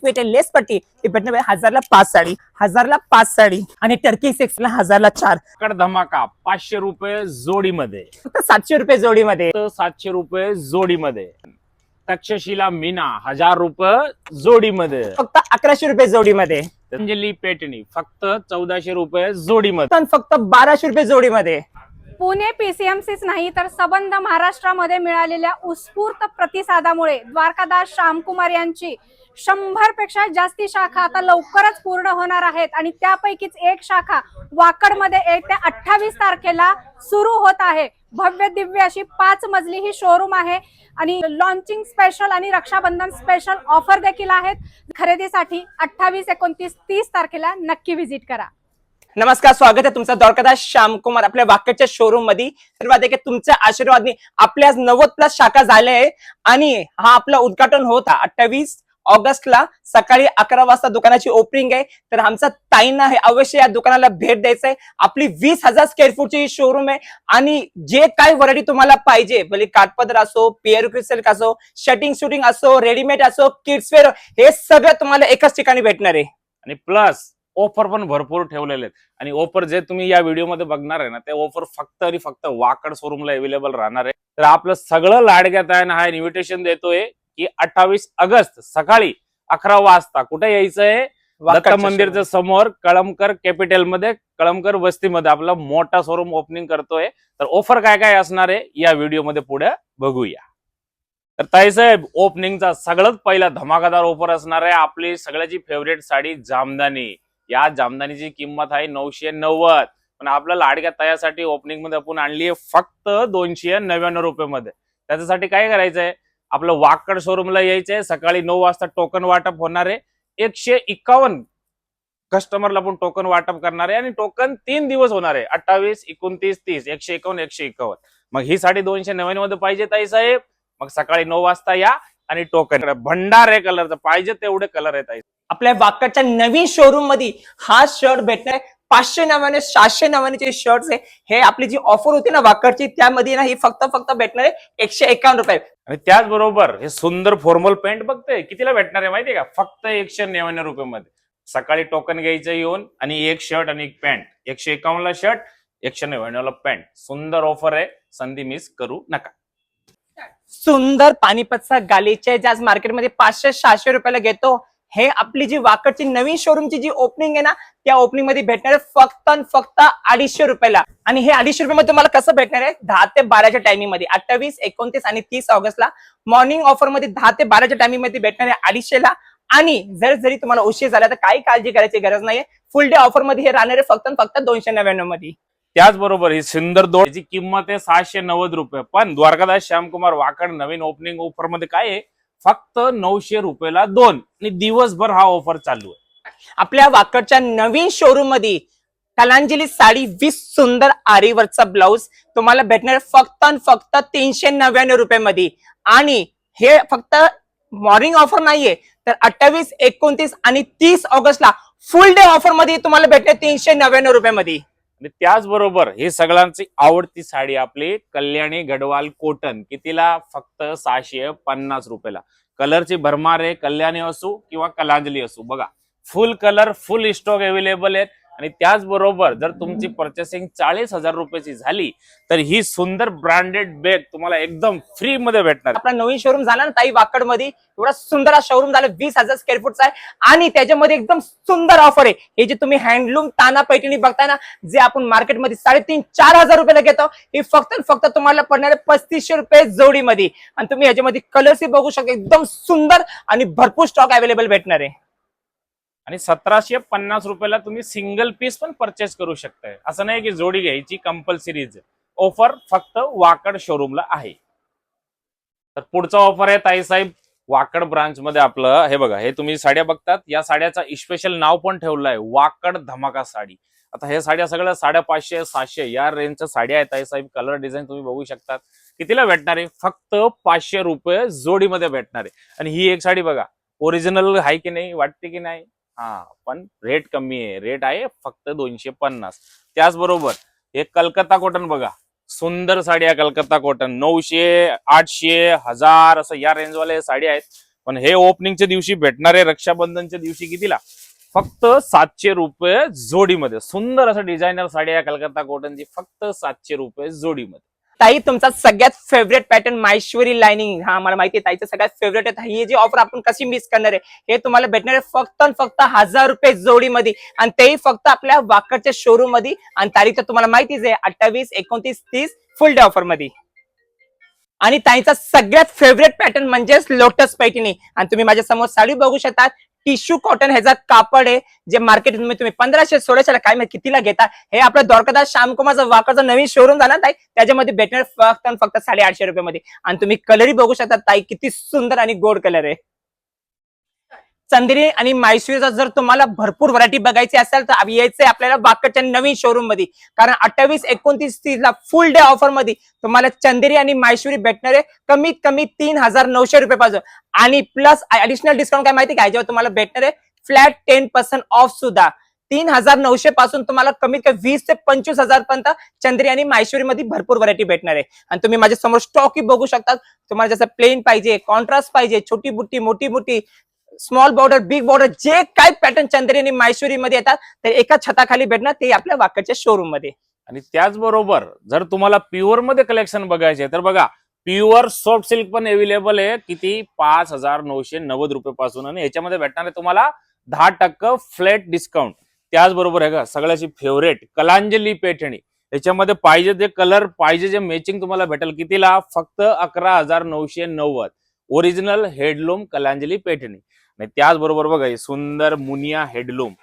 लेस पट्टी हे भेटणार 1000ला 5 साडी, 1000ला 5 साडी आणि टर्की सेक्सला 1000ला 4. कड धमाका 500 रुपये जोडीमध्ये, फक्त 700 रुपये जोडीमध्ये. 700 रुपये जोडीमध्ये. तक्षशिला मीना 1000 रुपये जोडीमध्ये, फक्त 1100 रुपये जोडीमध्ये. अंजली पेटणी फक्त 1400 रुपये जोडीमध्ये, पण फक्त 1200 रुपये जोडीमध्ये. पुणे पीसीएमसीच नाही तर सबंध महाराष्ट्रामध्ये मिळालेल्या उत्स्फूर्त प्रतिसादामुळे द्वारकादास श्यामकुमार यांची 100 पेक्षा जास्ती शाखा आता लवकरच पूर्ण होणार आहेत आणि त्यापैकीच एक शाखा वाकडमध्ये येत्या 28 तारखेला सुरू होत आहे. भव्य दिव्य अशी 5 मजली ही शोरूम आहे आणि लॉन्चिंग स्पेशल आणि रक्षाबंधन स्पेशल ऑफर देखील आहेत. खरेदीसाठी 28, 29, 30 तारखेला नक्की व्हिजिट करा. नमस्कार, स्वागत आहे तुमचं द्वारकादास श्यामकुमार आपल्या वाकडच्या शोरूम मध्ये. सर्वात एक तुमच्या आशीर्वादाने आपल्या 90+ शाखा झाल्या आहे आणि हा आपला उद्घाटन होता 28 ऑगस्टला सकाळी 11 वाजता दुकानाची ओपनिंग आहे. तर आमचा ताईंना आहे अवश्य या दुकानाला भेट द्यायचंय. आपली 20,000 स्क्वेअर फूटची शोरूम आहे आणि जे काय व्हरायटी तुम्हाला पाहिजे, भले काठपदर असो, पेअर सिल्क असो, शूटिंग असो, रेडीमेड असो, किड्सवेअर, हे सगळं तुम्हाला एकाच ठिकाणी भेटणार आहे. आणि प्लस ऑफर पण भरपूर ठेवलेले आहेत. आणि ऑफर जे तुम्ही या व्हिडिओ मध्ये बघणार आहे ना, ते ऑफर फक्त आणि फक्त वाकड शोरूमला अवेलेबल राहणार आहे. तर आपलं सगळं लाडक्यात आहे ना, हा इन्व्हिटेशन देतोय की 28 ऑगस्ट सकाळी 11 वाजता कुठे यायचंय? दत्त मंदिरच्या समोर कळमकर कॅपिटल मध्ये, कळमकर वस्तीमध्ये आपला मोठा शोरूम ओपनिंग करतोय. तर ऑफर काय काय असणार आहे या व्हिडिओ मध्ये पुढे बघूया. तर ताईसाहेब, ओपनिंगचा सगळ्यात पहिला धमाकादार ऑफर असणार आहे आपली सगळ्याची फेवरेट साडी जामदानी. या जामदानीची किंमत आहे 990, पण आपल्या लाडक्या तायासाठी ओपनिंग मध्ये आपण आणली आहे फक्त 299 रुपये मध्ये. त्याच्यासाठी काय करायचंय? आपलं वाकड शोरूमला यायचंय. सकाळी 9 वाजता टोकन वाटप होणार आहे. 151 कस्टमरला आपण टोकन वाटप करणार आहे आणि टोकन 3 दिवस होणार आहे, 28, 29, 30, 151, 151. मग ही साडी 299 मध्ये पाहिजे ताईसाहेब, मग सकाळी 9 वाजता या आणि टोकन. भंडार आहे कलरचा, पाहिजे तेवढे कलर आहेत ताई. आपल्या वाकडच्या नवीन शोरूम मध्ये हा शर्ट भेटणार 599, 799 शर्ट्स आहे. हे आपली जी ऑफर होती ना वाकडची, त्यामध्ये ना ही फक्त भेटणार आहे 151 रुपये. आणि त्याचबरोबर हे सुंदर फॉर्मल पॅन्ट बघते कितीला भेटणार आहे माहितीये का? फक्त 199 रुपये मध्ये. सकाळी टोकन घ्यायचं येऊन आणि एक शर्ट आणि एक पॅन्ट. 151 ला शर्ट, 199 ला पॅन्ट. सुंदर ऑफर आहे, संधी मिस करू नका. सुंदर पानिपतचा गालीचे जे आज मार्केटमध्ये 500-600 रुपयाला घेतो, हे आपली जी वाकडची नवीन शोरूमची जी ओपनिंग आहे ना, त्या ओपनिंग मध्ये भेटणार आहे फक्त 250 रुपयाला. आणि हे 250 रुपये मध्ये तुम्हाला कसं भेटणार आहे? 10 ते 12च्या टायमिंग मध्ये 28, 29 आणि 30 ऑगस्टला मॉर्निंग ऑफर मध्ये 10 ते 12च्या टायमिंग मध्ये भेटणार आहे 250ला. आणि जरी तुम्हाला उशीर झाला तर काही काळजी करायची गरज नाहीये. फुल डे ऑफर मध्ये हे राहणार आहे फक्त 299 मध्ये. त्याचबरोबर ही सुंदर दोनची किंमत आहे 790 रुपये. पण द्वारकादास श्यामकुमार वाकड नवीन ओपनिंग ऑफर मध्ये काय आहे? फक्त 900 रुपयाला 2 आणि दिवसभर हा ऑफर चालू आहे. आपल्या वाकडच्या नवीन शोरूम मध्ये कलांजली साडी 20 सुंदर आरीवरचा ब्लाउज तुम्हाला भेटणार फक्त 399 रुपये मध्ये. आणि हे फक्त मॉर्निंग ऑफर नाहीये, तर 28, 29 आणि 30 ऑगस्टला फुल डे ऑफर मध्ये तुम्हाला भेटणार 399 रुपये मध्ये. आणि त्याचबरोबर ही सगळ्यांची आवडती साडी आपली कल्याणी गडवाल कॉटन, कितीला? फक्त 650 रुपयाला. कलरची भरमार आहे, कल्याणी असो किंवा कलांजली असो. बघा, फुल कलर, फुल स्टॉक अवेलेबल आहेत. आणि त्याचबरोबर जर तुमची पर्चेसिंग 40,000 रुपयाची झाली तर ही सुंदर ब्रँडेड बॅग तुम्हाला एकदम फ्री मध्ये भेटणार. आपला नवीन शोरूम झाला ना ताई वाकड मध्ये, एवढा सुंदर हा शोरूम झाला 20,000 स्क्वेअर फूटचा आहे. आणि त्याच्यामध्ये एकदम सुंदर ऑफर आहे. हे जे तुम्ही हँडलूम ताना पैठणी बघताय ना, जे आपण मार्केटमध्ये 3,500-4,000 रुपयाला घेतो, हे फक्त तुम्हाला पडणार आहे 3500 रुपये जोडीमध्ये. आणि तुम्ही याच्यामध्ये कलर्स बघू शकता, एकदम सुंदर आणि भरपूर स्टॉक अवेलेबल भेटणार आहे. आणि 1750 रुपयाला तुम्ही सिंगल पीस पण परचेस करू शकताय. असं नाही की जोडी घ्यायची कंपल्सरीज. ऑफर फक्त वाकड शोरूमला आहे. तर पुढचा ऑफर आहे ताईसाहेब वाकड ब्रांच मध्ये आपलं. हे बघा, हे तुम्ही साड्या बघतात, या साड्याचा स्पेशल नाव पण ठेवलं आहे वाकड धमाका साडी. आता हे साड्या सगळ्या 550, 700 या रेंजच्या साड्या आहेत ताईसाहेब. कलर डिझाईन तुम्ही बघू शकतात. कितीला भेटणार आहे? फक्त 500 रुपये जोडीमध्ये भेटणार आहे. आणि ही एक साडी बघा, ओरिजिनल आहे की नाही, वाटते की नाही? हा, पण रेट कमी आहे. रेट आहे फक्त 250. त्याचबरोबर हे कलकत्ता कॉटन बघा, सुंदर साडी आहे कलकत्ता कॉटन. 900, 800, 1000 असं या रेंजवाले साडी आहेत. पण हे ओपनिंगच्या दिवशी भेटणारे रक्षाबंधनच्या दिवशी कितीला? फक्त 700 रुपये जोडीमध्ये. सुंदर असं डिझायनर साडी आहे कलकत्ता कॉटनची, फक्त 700 रुपये जोडीमध्ये. ताई तुमचा सगळ्यात फेवरेट पॅटर्न माहेश्वरी लाइनिंग, हा मला माहिती आहे ताईचं सगळ्यात फेवरेट आहे. ही जी ऑफर आपण कशी मिस करणार आहे, हे तुम्हाला भेटणार आहे फक्त आणि फक्त 1000 रुपये जोडीमध्ये, आणि तेही फक्त आपल्या वाकडच्या शोरूम मध्ये. आणि तारीख तर तुम्हाला माहितीच आहे 28, 29, 30 फुल डे ऑफर मध्ये. आणि ताईचा सगळ्यात फेवरेट पॅटर्न म्हणजेच लोटस पैठणी. आणि तुम्ही माझ्या समोर साडी बघू शकता, टिश्यू कॉटन ह्याचा कापड आहे, जे मार्केट तुम्ही 1500 1600 काय माहिती कितीला घेता. हे आपलं द्वारकादास श्यामकुमारचं वाकडचं नवीन शोरूम झाला ताई, त्याच्यामध्ये भेटणार फक्त आणि फक्त 850 रुपये मध्ये. आणि तुम्ही कलरही बघू शकता ताई, किती सुंदर आणि गोड कलर आहे. चंदेरी आणि माहेश्वरीचा जर तुम्हाला भरपूर व्हरायटी बघायची असेल तर यायचंय आपल्याला वाकडच्या नवीन शोरूम मध्ये. कारण 28, 29, 30 ला फुल डे ऑफर मध्ये तुम्हाला चंदेरी आणि माहेश्वरी भेटणार आहे कमीत कमी 3900 रुपये पासून. आणि प्लस ऍडिशनल डिस्काउंट काय माहिती काय, जेव्हा तुम्हाला भेटणार आहे फ्लॅट 10% ऑफ सुद्धा. 3900 पासून तुम्हाला कमीत कमी 20 ते 25,000 पर्यंत चंदेरी आणि माहेश्वरी मध्ये भरपूर व्हरायटी भेटणार आहे. आणि तुम्ही माझ्या समोर स्टॉकही बघू शकता. तुम्हाला जसं प्लेन पाहिजे, कॉन्ट्रास्ट पाहिजे, छोटी बुट्टी, मोठी बुट्टी, स्मॉल बॉर्डर, बिग बॉर्डर, जे काय पॅटर्न चंदेरी आणि माहेश्वरी मध्ये येतात ते एका छताखाली भेटणार, ते आपल्या वाकडच्या शोरूम मध्ये. आणि त्याचबरोबर जर तुम्हाला प्युअर मध्ये कलेक्शन बघायचे तर बघा, प्युअर सॉफ्ट सिल्क पण अवेलेबल आहे. किती? 5990 रुपये पासून. आणि याच्यामध्ये भेटणार आहे तुम्हाला 10% फ्लॅट डिस्काउंट. त्याचबरोबर आहे का सगळ्याची फेवरेट कलांजली पैठणी. याच्यामध्ये पाहिजे ते कलर, पाहिजे जे मॅचिंग तुम्हाला भेटेल. कितीला? फक्त 11,990. ओरिजिनल हेडलूम कलांजली पैठणी. आणि त्याचबरोबर बघा ही सुंदर मुनिया हेडलूम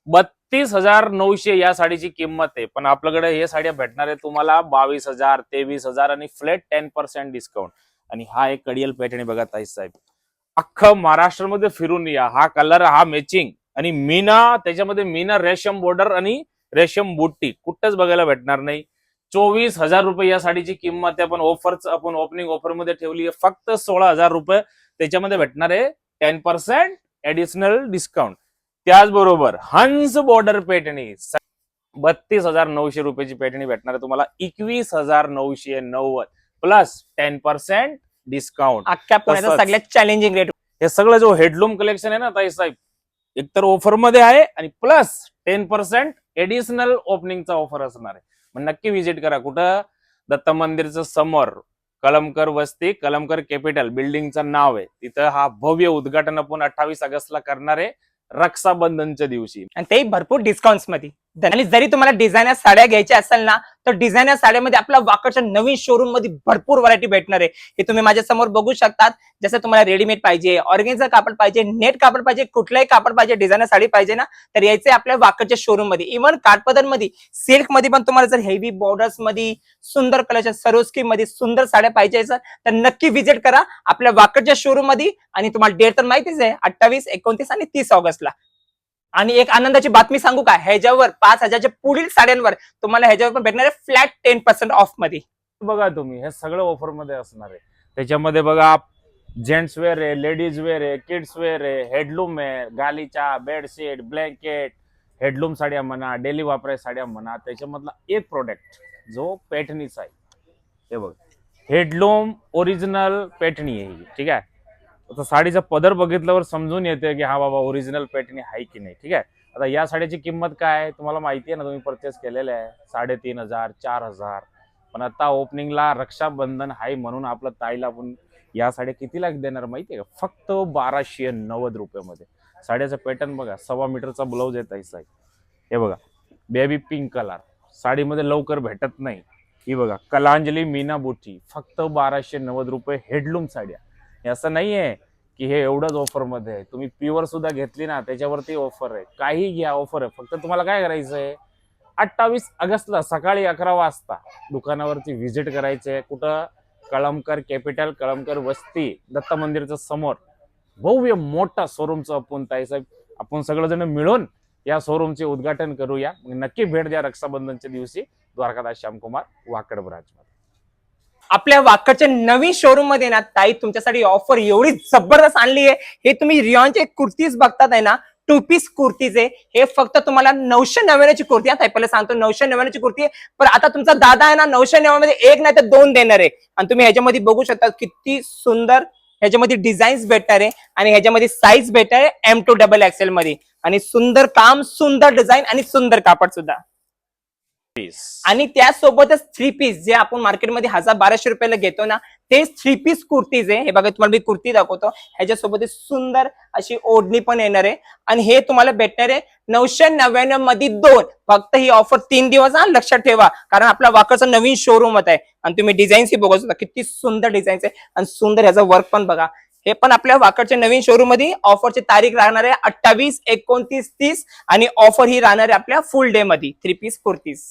32,900 या साडीची किंमत आहे. पण आपल्याकडे हे साड्या भेटणार आहे तुम्हाला 22,000, 23,000 आणि फ्लॅट 10% डिस्काउंट. आणि हा एक कडियल पैठणी बघा ताई साहेब, अख्खं महाराष्ट्रामध्ये फिरून या. हा कलर, हा मॅचिंग आणि मीना, त्याच्यामध्ये मीना रेशम बॉर्डर आणि रेशम बुट्टी कुठंच बघायला भेटणार नाही. 24,000 रुपये या साडीची किंमत आहे. आपण ओपनिंग ऑफर मध्ये ठेवली आहे फक्त 16,000 रुपये. त्याच्यामध्ये भेटणार आहे 10% ऍडिशनल डिस्काउंट. त्याचबरोबर हंस बॉर्डर पैठणी 32,900 रुपयाची पैठणी भेटणार आहे तुम्हाला 21,990 प्लस 10% डिस्काउंट. अख्ख्या पुण्याचा सगळ्यात चॅलेंजिंग रेट. हे सगळं जो हेडलूम कलेक्शन आहे ना ताई साहेब, एकतर ऑफर मध्ये आहे आणि प्लस 10% एडिशनल ओपनिंगचा ऑफर असणार आहे. मग नक्की व्हिजिट करा. कुठं? दत्त मंदिरचं समोर, कलमकर वस्ती, कलमकर कॅपिटल बिल्डिंगचं नाव आहे तिथं. हा भव्य उद्घाटन आपण 28 ऑगस्टला करणार आहे रक्षाबंधनच्या दिवशी, आणि तेही भरपूर डिस्काउंट्स मध्ये. आणि जरी तुम्हाला डिझायनर साड्या घ्यायच्या असेल ना, तर डिझायनर साड्यामध्ये आपल्या वाकडच्या नवीन शोरूम मध्ये भरपूर व्हरायटी भेटणार आहे. हे तुम्ही माझ्या समोर बघू शकतात. जसं तुम्हाला रेडीमेड पाहिजे, ऑर्गेन्झा कापड पाहिजे, नेट कापड पाहिजे, कुठलाही कापड पाहिजे, डिझायनर साडी पाहिजे ना, तर यायचे आपल्या वाकडच्या शोरूम मध्ये. इव्हन काठपदर मध्ये, सिल्क मध्ये पण तुम्हाला जर हेवी बॉर्डर्स मध्ये, सुंदर कलरच्या सरोस्की मध्ये सुंदर साड्या पाहिजे तर नक्की व्हिजिट करा आपल्या वाकडच्या शोरूम मध्ये. आणि तुम्हाला डेट तर माहितीच आहे 28, 29 आणि 30 ऑगस्टला. आणि एक आनंदाची बातमी सांगू का, ह्याच्यावर 5,000च्या पुढील साड्यांवर तुम्हाला ह्याच्यावर पण भेटणार आहे फ्लॅट 10% ऑफ मध्ये. बघा तुम्ही हे सगळं ऑफर मध्ये असणार आहे. त्याच्यामध्ये बघा जेंट्स वेअर आहे, लेडीज वेअर आहे, किड्स वेअर आहे, हेडलूम आहे, गालीचा, बेडशीट, ब्लँकेट, हेडलूम साड्या म्हणा, डेली वापराय साड्या म्हणा. त्याच्यामधला एक प्रोडक्ट जो पैठणीचा आहे, हे बघ, हेडलूम ओरिजिनल पैठणी आहे ही. ठीक आहे. आता साडीचा पदर बघितल्यावर समजून येते की हा बाबा ओरिजिनल पैठणी आहे की नाही. ठीक आहे. आता या साडीची किंमत काय तुम्हाला माहिती आहे ना, तुम्ही परचेस केलेलं आहे 3,500, 4,000. पण आता ओपनिंगला रक्षाबंधन आहे म्हणून आपलं ताईला आपण या साड्या कितीला देणार माहितीये का? फक्त 1,290 रुपयामध्ये. साड्याचा पॅटर्न बघा, 1.25 मीटरचा ब्लाऊज येत आहे साहेब. हे बघा बेबी पिंक कलर, साडीमध्ये लवकर भेटत नाही. ही बघा कलांजली मीना बुट्टी, फक्त 1,290 रुपये हेडलूम साड्या. हे असं नाहीये की हे एवढंच ऑफर मध्ये आहे. तुम्ही प्युअर सुद्धा घेतली ना त्याच्यावरती ऑफर आहे. काही घ्या, ऑफर आहे. फक्त तुम्हाला काय करायचंय, 28 ऑगस्टला सकाळी 11 वाजता दुकानावरती व्हिजिट करायचंय. कुठं? कळमकर कॅपिटल, कळमकर वस्ती, दत्त मंदिरच्या समोर भव्य मोठा शोरूमचं आपण ताईसाहेब आपण सगळेजण मिळून या शोरूमचे उद्घाटन करूया. नक्की भेट द्या रक्षाबंधनच्या दिवशी द्वारकादास श्यामकुमार वाकड ब्रांच मध्ये. आपल्या वाकडच्या नवीन शोरूम मध्ये ना ताई तुमच्यासाठी ऑफर एवढी जबरदस्त आणली आहे. हे तुम्ही रियॉनचे कुर्तीज बघतात आहे ना, 2 पीस कुर्तीज आहे. हे फक्त तुम्हाला 999 ची कुर्ती आहे. पहिलं सांगतो 999 ची कुर्ती आहे. पण आता तुमचा दादा आहे ना 999 मध्ये एक नाही तर 2 देणार आहे. आणि तुम्ही ह्याच्यामध्ये बघू शकता किती सुंदर ह्याच्यामध्ये डिझाईन्स भेटणार आहे आणि ह्याच्यामध्ये साईज भेटणार आहे M2XXL मध्ये आणि सुंदर काम, सुंदर डिझाईन आणि सुंदर कापड सुद्धा. आणि त्यासोबतच 3 पीस जे आपण मार्केटमध्ये 1000-1200 रुपयाला घेतो ना, तेच 3 पीस कुर्तीज आहे. हे बघा तुम्हाला मी कुर्ती दाखवतो. ह्याच्यासोबत सुंदर अशी ओढणी पण येणार आहे आणि हे तुम्हाला भेटणार आहे 999 मध्ये 2. फक्त ही ऑफर 3 दिवस लक्षात ठेवा, कारण आपला वाकरचा नवीन शोरूम आहे आणि तुम्ही डिझाईन्स ही बघू शकता, किती सुंदर डिझाईन्स आहे आणि सुंदर ह्याचा वर्क पण बघा. हे पण आपल्या वाकडच्या नवीन शोरूम मध्ये ऑफरची तारीख राहणार आहे 28, 29, 30 आणि ऑफर ही राहणार आहे आपल्या फुल डे मध्ये 3 पीस कुर्तीज.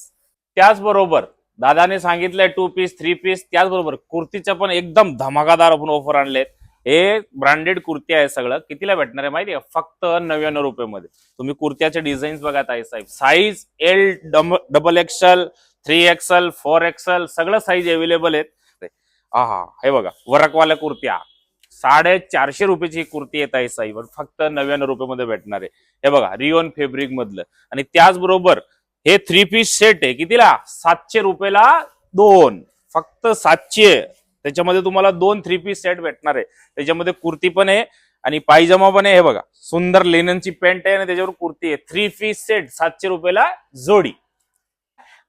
त्याचबरोबर दादाने सांगितलंय 2 पीस 3 पीस, त्याचबरोबर कुर्तीच्या पण एकदम धमाकादार आपण ऑफर आणलेत. हे ब्रँडेड कुर्ती आहे. सगळं कितीला भेटणार आहे माहिती आहे? फक्त 99 रुपये. तुम्ही कुर्त्याचे डिझाईन्स बघा ताई साहेब, size L, XXL, 3XL, 4XL सगळं साईज अवेलेबल आहेत. हे बघा वर्कवाल्या कुर्त्या 450 रुपयाची कुर्ती येत आहे साहेब, फक्त 99 रुपये भेटणार आहे. हे बघा रिओन फॅब्रिक मधलं. आणि त्याचबरोबर हे 3 पीस सेट आहे, कितीला? 700 रुपयाला 2, फक्त 700. त्याच्यामध्ये तुम्हाला 2 3 पीस सेट भेटणार आहे. त्याच्यामध्ये कुर्ती पण आहे आणि पायजमा पण आहे. हे बघा सुंदर लेननची पॅन्ट आहे आणि त्याच्यावर कुर्ती आहे. 3 पीस सेट 700 रुपयाला जोडी.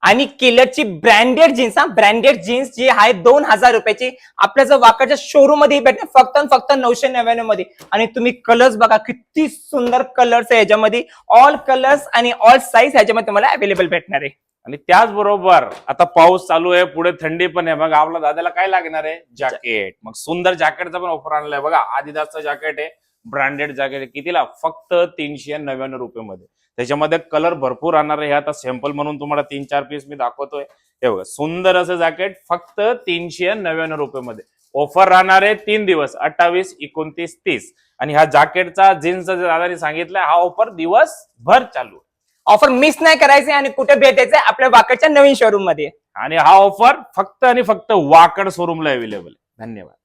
आणि किलरची ब्रँडेड जीन्स, ब्रँडेड जीन्स जी आहे 2000 रुपयाची आपल्या जर वाकडच्या शोरूम मध्ये भेटणार फक्त 999 मध्ये. आणि तुम्ही कलर्स बघा, किती सुंदर कलर्स आहे ह्याच्यामध्ये. ऑल कलर्स आणि ऑल साईज ह्याच्यामध्ये तुम्हाला अवेलेबल भेटणार आहे. आणि त्याचबरोबर आता पाऊस चालू आहे, पुढे थंडी पण आहे. मग आपल्या दादाला काय लागणार आहे? जॅकेट. मग सुंदर जॅकेटचा पण ऑफर आणलाय बघा. आदिदासचं जॅकेट आहे, ब्रँडेड जॅकेट आहे. कितीला? फक्त 399 रुपये. त्याच्यामध्ये कलर भरपूर राहणार आहे. हे आता सॅम्पल म्हणून तुम्हाला 3-4 पीस मी दाखवतोय. हे बघा सुंदर असं जॅकेट फक्त 399 रुपये. ऑफर राहणार आहे 3 दिवस 28, 29, 30. आणि ह्या जॅकेटचा जीन्सचा दादाने सांगितलं हा ऑफर दिवसभर चालू. ऑफर मिस नाही करायचे आणि कुठे भेटायचंय? आपल्या वाकडच्या नवीन शोरूम मध्ये. आणि हा ऑफर फक्त आणि फक्त वाकड शोरूमला अवेलेबल आहे. धन्यवाद.